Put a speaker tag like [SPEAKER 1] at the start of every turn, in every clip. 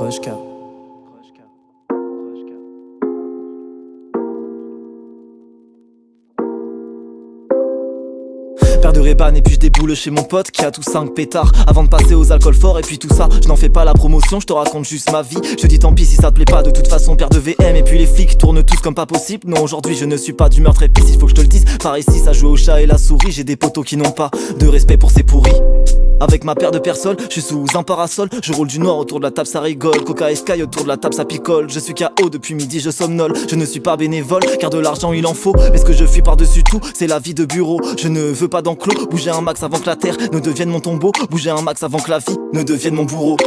[SPEAKER 1] Krushka. Paire de Ray-Ban et puis je déboule chez mon pote qui a tous 5 pétards avant de passer aux alcools forts. Et puis tout ça, je n'en fais pas la promotion, je te raconte juste ma vie. Je dis tant pis si ça te plaît pas, de toute façon paire de VM. Et puis les flics tournent tous comme pas possible. Non, aujourd'hui je ne suis pas d'humeur très pisse, il faut que je te le dise. Par ici ça joue au chat et la souris. J'ai des potos qui n'ont pas de respect pour ces pourris. Avec ma paire de personnes, je suis sous un parasol. Je roule du noir autour de la table, ça rigole. Coca et Sky autour de la table, ça picole. Je suis KO depuis midi, je somnole. Je ne suis pas bénévole, car de l'argent il en faut. Mais ce que je fuis par-dessus tout, c'est la vie de bureau. Je ne veux pas d'enclos, bouger un max avant que la terre ne devienne mon tombeau. Bouger un max avant que la vie ne devienne mon bourreau.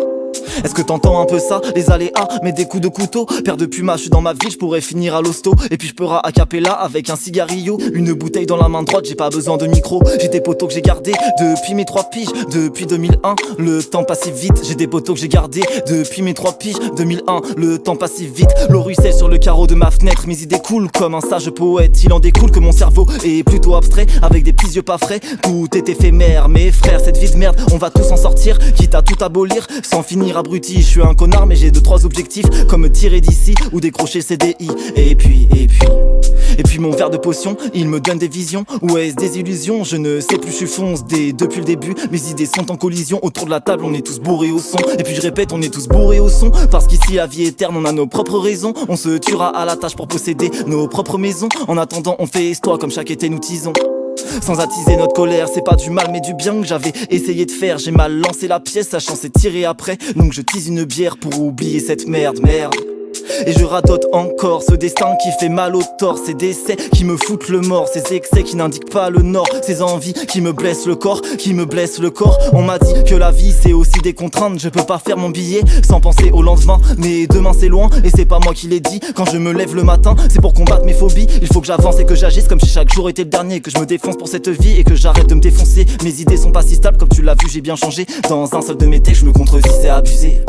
[SPEAKER 1] Est-ce que t'entends un peu ça, les aléas, mais des coups de couteau. Paire de pumas, je suis dans ma ville, je pourrais finir à l'hosto. Et puis je peux a cappella avec un cigarillo. Une bouteille dans la main droite, j'ai pas besoin de micro. J'ai des potos que j'ai gardés depuis mes 3 piges. Depuis 2001, le temps passe si vite. J'ai des potos que j'ai gardés depuis mes 3 piges. 2001, le temps passe si vite. L'eau ruisselle sur le carreau de ma fenêtre. Mes idées coulent comme un sage poète. Il en découle que mon cerveau est plutôt abstrait, avec des petits yeux pas frais. Tout est éphémère, mes frères, cette vie de merde, on va tous en sortir, quitte à tout abolir, sans finir abruti. Je suis un connard mais j'ai 2-3 objectifs, comme tirer d'ici ou décrocher le CDI. Et puis mon verre de potion, il me donne des visions. Ou est-ce des illusions? Je ne sais plus, je suis fonce depuis le début. Mes idées sont en collision, autour de la table on est tous bourrés au son. Et puis je répète, on est tous bourrés au son. Parce qu'ici la vie est terne, on a nos propres raisons. On se tuera à la tâche pour posséder nos propres maisons. En attendant on fait histoire comme chaque été nous tisons. Sans attiser notre colère, c'est pas du mal mais du bien que j'avais essayé de faire. J'ai mal lancé la pièce, sachant c'est tiré après. Donc je tease une bière pour oublier cette merde. Et je radote encore ce destin qui fait mal au tort. Ces décès qui me foutent le mort, ces excès qui n'indiquent pas le nord. Ces envies qui me blessent le corps, qui me blessent le corps. On m'a dit que la vie c'est aussi des contraintes. Je peux pas faire mon billet sans penser au lendemain. Mais demain c'est loin et c'est pas moi qui l'ai dit. Quand je me lève le matin, c'est pour combattre mes phobies. Il faut que j'avance et que j'agisse comme si chaque jour était le dernier. Que je me défonce pour cette vie et que j'arrête de me défoncer. Mes idées sont pas si stables, comme tu l'as vu j'ai bien changé. Dans un seul de mes textes je me contredis, c'est abusé.